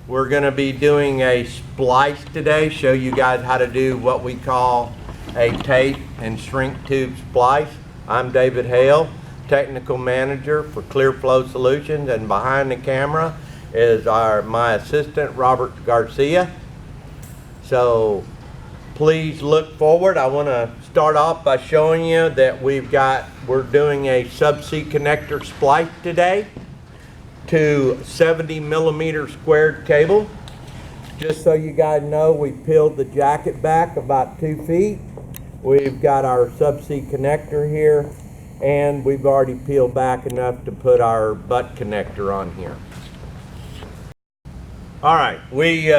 We're going to be doing a splice today, show you guys how to do what we call a tape and shrink tube splice. I'm David Hale, Technical Manager for Clear Flow Solutions, and behind the camera is my assistant, Robert Garcia. So please look forward. I want to start off by showing you that we're doing a subsea connector splice today to 70 millimeter squared cable. Just so you guys know, we peeled the jacket back about 2 feet. We've got our subsea connector here, and we've already peeled back enough to put our butt connector on here. All right, we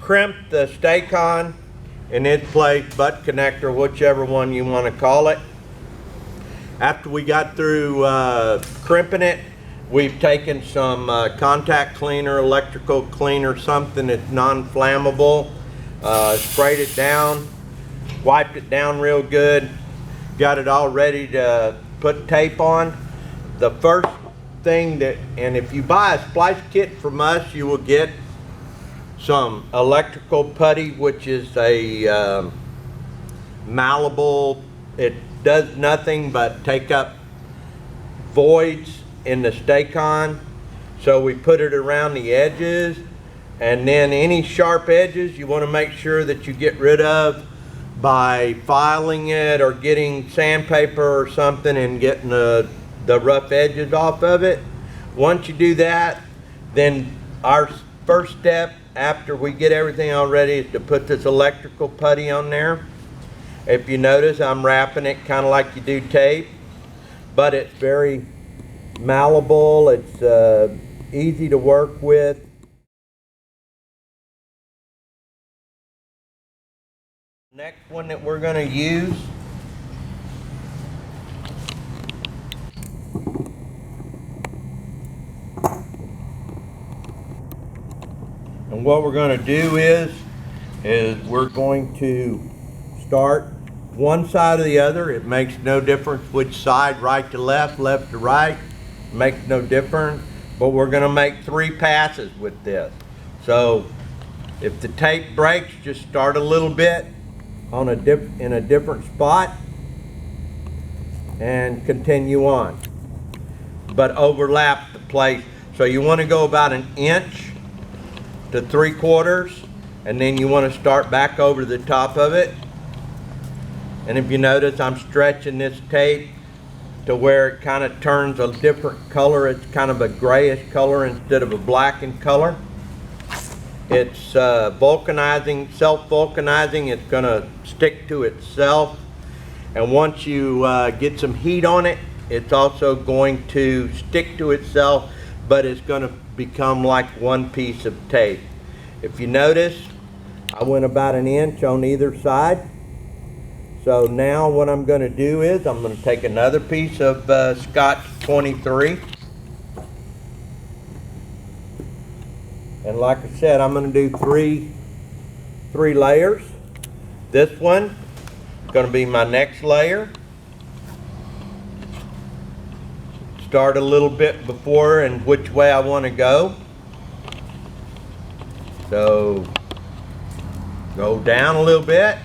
crimped the stay-con in its place, butt connector, whichever one you want to call it. After we got through crimping it, we've taken some contact cleaner, electrical cleaner, something that's non-flammable, sprayed it down, wiped it down real good, got it all ready to put tape on. The first thing and if you buy a splice kit from us, you will get some electrical putty, which is a malleable. It does nothing but take up voids in the stay-con. So we put it around the edges, and then any sharp edges you want to make sure that you get rid of by filing it or getting sandpaper or something and getting the rough edges off of it. Once you do that, then our first step after we get everything all ready is to put this electrical putty on there. If you notice, I'm wrapping it kind of like you do tape, but it's very malleable. It's easy to work with. Next one that we're going to use and what we're going to do is we're going to start one side or the other. It makes no difference which side, right to left, left to right. It makes no difference. But we're going to make 3 passes with this. So if the tape breaks, just start a little bit on in a different spot and continue on. But overlap the place. So you want to go about 1 inch to 3/4, and then you want to start back over the top of it. And if you notice, I'm stretching this tape to where it kind of turns a different color. It's kind of a grayish color instead of a blackened color. It's vulcanizing, self-vulcanizing. It's going to stick to itself. And once you get some heat on it, it's also going to stick to itself, but it's going to become like one piece of tape. If you notice, I went about 1 inch on either side. So now what I'm going to do is I'm going to take another piece of Scotch 23. And like I said, I'm going to do three layers. This one is going to be my next layer. Start a little bit before and which way I want to go. So go down a little bit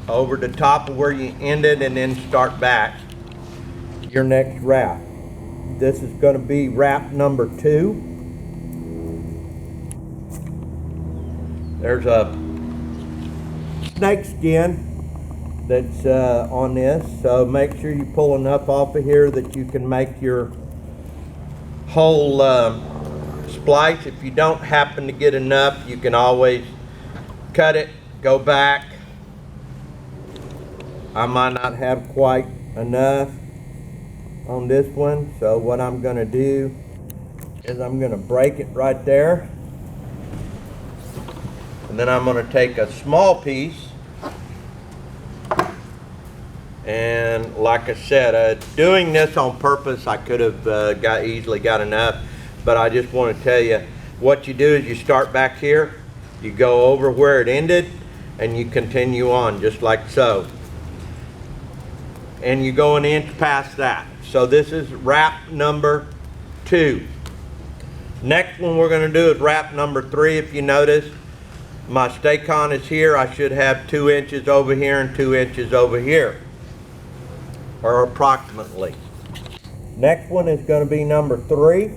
over the top of where you ended, and then start back your next wrap. This is going to be wrap number 2. There's a snake skin that's on this, so make sure you pull enough off of here that you can make your whole splice. If you don't happen to get enough, you can always cut it, go back. I might not have quite enough on this one, so what I'm going to do is I'm going to break it right there, and then I'm going to take a small piece, and like I said, doing this on purpose, I could have easily got enough, but I just want to tell you what you do is you start back here, you go over where it ended, and you continue on just like so. And you go 1 inch past that. So this is wrap number 2. Next one we're going to do is wrap number 3. If you notice, my stay-con is here. I should have 2 inches over here and 2 inches over here, or approximately. Next one is going to be number 3.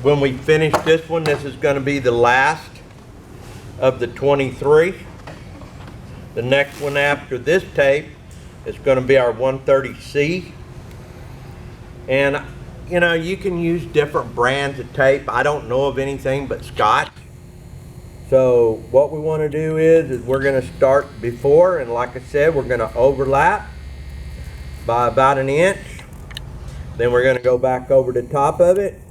When we finish this one, this is going to be the last of the 23. The next one after this tape is going to be our 130C. And you know, you can use different brands of tape. I don't know of anything but Scotch. So what we want to do is we're going to start before, and like I said, we're going to overlap by about 1 inch. Then we're going to go back over the top of it.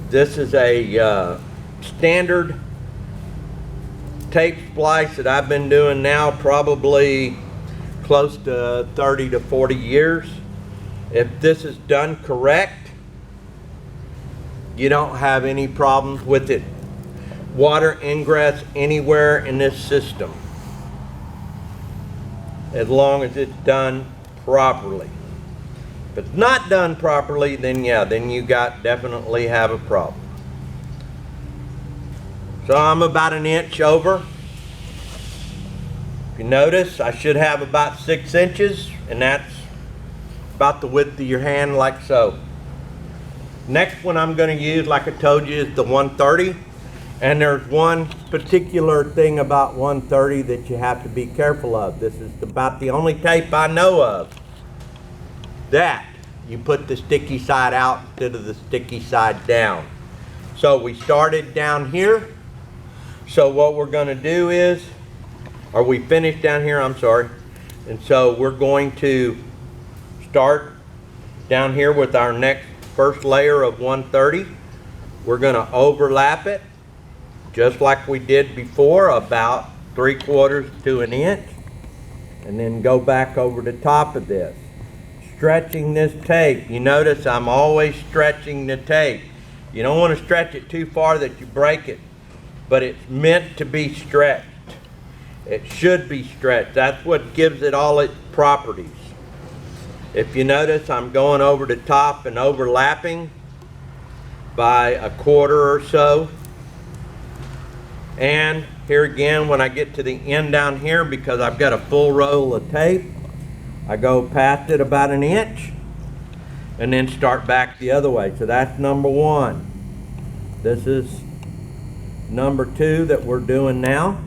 This is a standard tape splice that I've been doing now probably close to 30 to 40 years. If this is done correct, you don't have any problems with it. Water ingress anywhere in this system, as long as it's done properly. If it's not done properly, then yeah, then you definitely have a problem. So I'm about 1 inch over. If you notice, I should have about 6 inches, and that's about the width of your hand, like so. Next one I'm going to use, like I told you, is the 130. And there's one particular thing about 130 that you have to be careful of. This is about the only tape I know of that you put the sticky side out instead of the sticky side down. So we started down here. So what we're going to do is, or we finished down here, I'm sorry. And so we're going to start down here with our next first layer of 130. We're going to overlap it just like we did before, about 3/4 to 1 inch, and then go back over the top of this. Stretching this tape. You notice I'm always stretching the tape. You don't want to stretch it too far that you break it, but it's meant to be stretched. It should be stretched. That's what gives it all its properties. If you notice, I'm going over the top and overlapping by 1/4 or so. And here again, when I get to the end down here, because I've got a full roll of tape, I go past it about 1 inch and then start back the other way. So that's number 1. This is number 2 that we're doing now.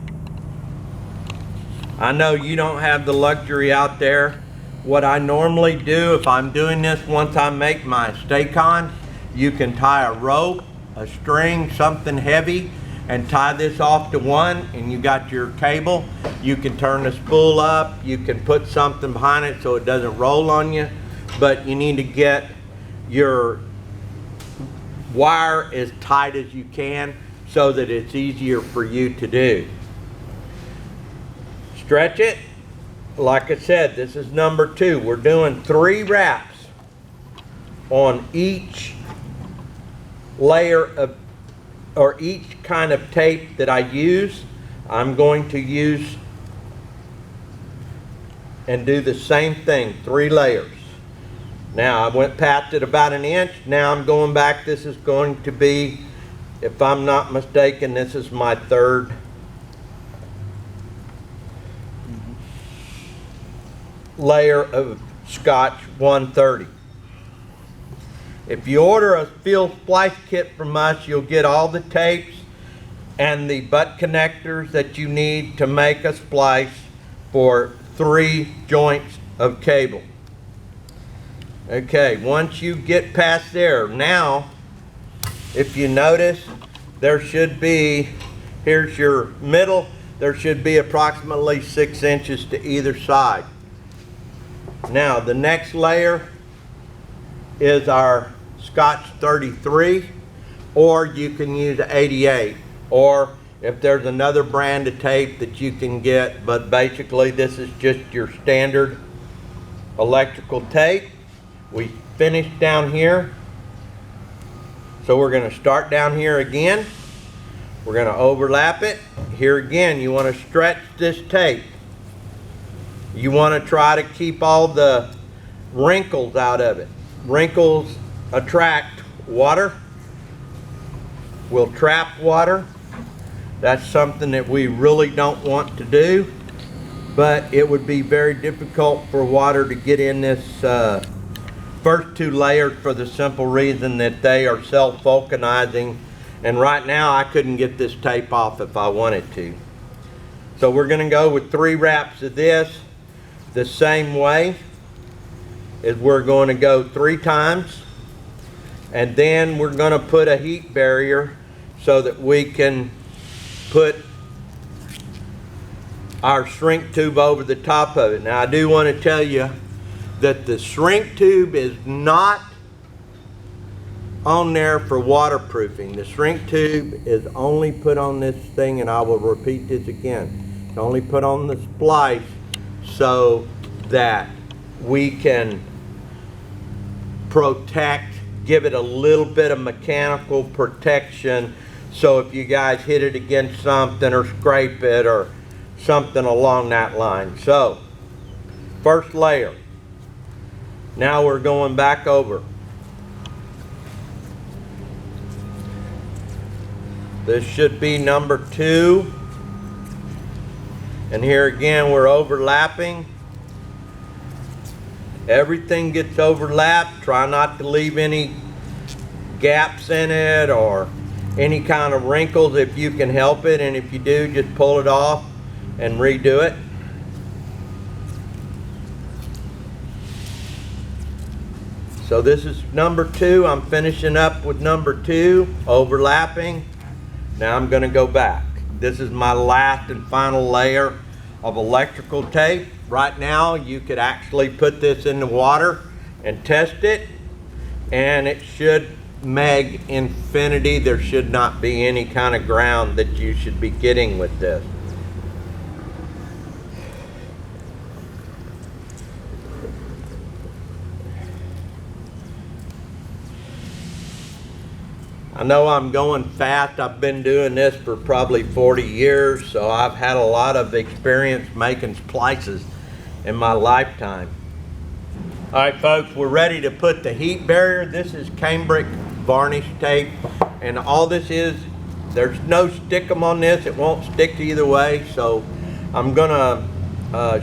I know you don't have the luxury out there. What I normally do if I'm doing this, once I make my stay-con, you can tie a rope, a string, something heavy, and tie this off to one, and you got your cable. You can turn the spool up, you can put something behind it so it doesn't roll on you, but you need to get your wire as tight as you can so that it's easier for you to do. Stretch it. Like I said, this is number 2. We're doing 3 wraps on each layer of, or each kind of tape that I use. I'm going to use and do the same thing, 3 layers. Now I went past it about 1 inch. Now I'm going back. This is going to be, if I'm not mistaken, this is my 3rd layer of Scotch 130. If you order a field splice kit from us, you'll get all the tapes and the butt connectors that you need to make a splice for 3 joints of cable. Okay, once you get past there, now if you notice, there should be, here's your middle, there should be approximately 6 inches to either side. Now the next layer is our Scotch 33, or you can use 88, or if there's another brand of tape that you can get, but basically this is just your standard electrical tape. We finished down here. So we're going to start down here again. We're going to overlap it. Here again, you want to stretch this tape. You want to try to keep all the wrinkles out of it. Wrinkles attract water, will trap water. That's something that we really don't want to do, but it would be very difficult for water to get in this first two layers for the simple reason that they are self-vulcanizing, and right now I couldn't get this tape off if I wanted to. So we're going to go with 3 wraps of this the same way as we're going to go 3 times, and then we're going to put a heat barrier so that we can put our shrink tube over the top of it. Now I do want to tell you that the shrink tube is not on there for waterproofing. The shrink tube is only put on this thing, and I will repeat this again. It's only put on the splice so that we can protect, give it a little bit of mechanical protection, so if you guys hit it against something or scrape it or something along that line. So, first layer. Now we're going back over. This should be number 2. And here again we're overlapping. Everything gets overlapped. Try not to leave any gaps in it or any kind of wrinkles if you can help it, and if you do, just pull it off and redo it. So this is number 2. I'm finishing up with number 2, overlapping. Now I'm going to go back. This is my last and final layer of electrical tape. Right now you could actually put this in the water and test it, and it should meg infinity. There should not be any kind of ground that you should be getting with this. I know I'm going fast. I've been doing this for probably 40 years, so I've had a lot of experience making splices in my lifetime. All right, folks, we're ready to put the heat barrier. This is cambric varnish tape, and all this is, there's no stickum on this. It won't stick either way. So I'm gonna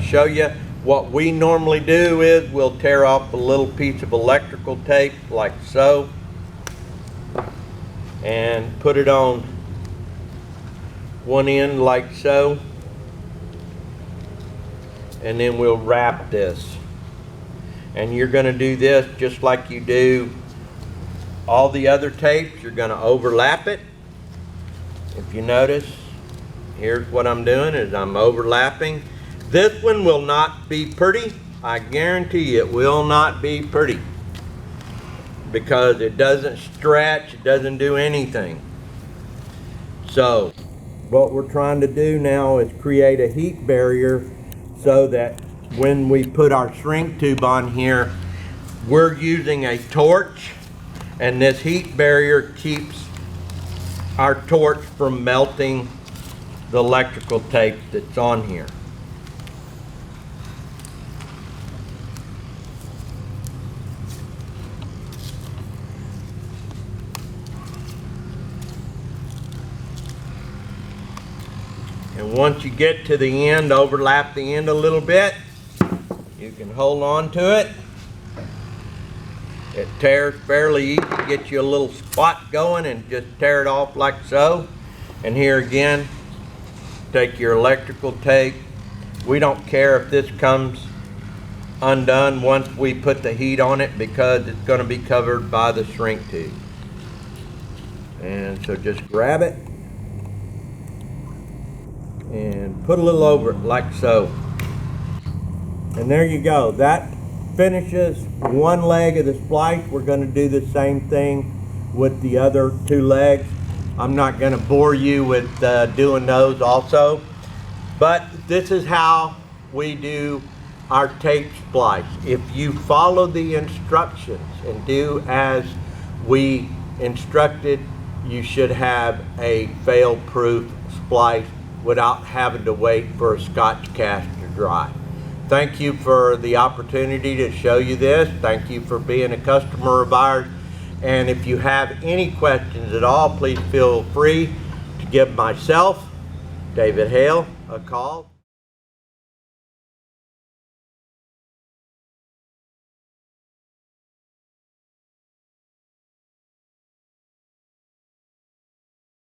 show you what we normally do is we'll tear off a little piece of electrical tape like so and put it on one end like so, and then we'll wrap this. And you're going to do this just like you do all the other tapes. You're going to overlap it. If you notice, here's what I'm doing is I'm overlapping. This one will not be pretty. I guarantee you it will not be pretty, because it doesn't stretch, it doesn't do anything. So what we're trying to do now is create a heat barrier so that when we put our shrink tube on here, we're using a torch, and this heat barrier keeps our torch from melting the electrical tape that's on here. And once you get to the end, overlap the end a little bit. You can hold on to it. It tears fairly easy. Get you a little spot going and just tear it off like so. And here again, take your electrical tape. We don't care if this comes undone once we put the heat on it, because it's going to be covered by the shrink tube. And so just grab it and put a little over it like so. And there you go. That finishes one leg of the splice. We're going to do the same thing with the other 2 legs. I'm not going to bore you with doing those also, but this is how we do our tape splice. If you follow the instructions and do as we instructed, you should have a fail-proof splice without having to wait for a Scotch cast to dry. Thank you for the opportunity to show you this. Thank you for being a customer of ours. And if you have any questions at all, please feel free to give myself, David Hale, a call.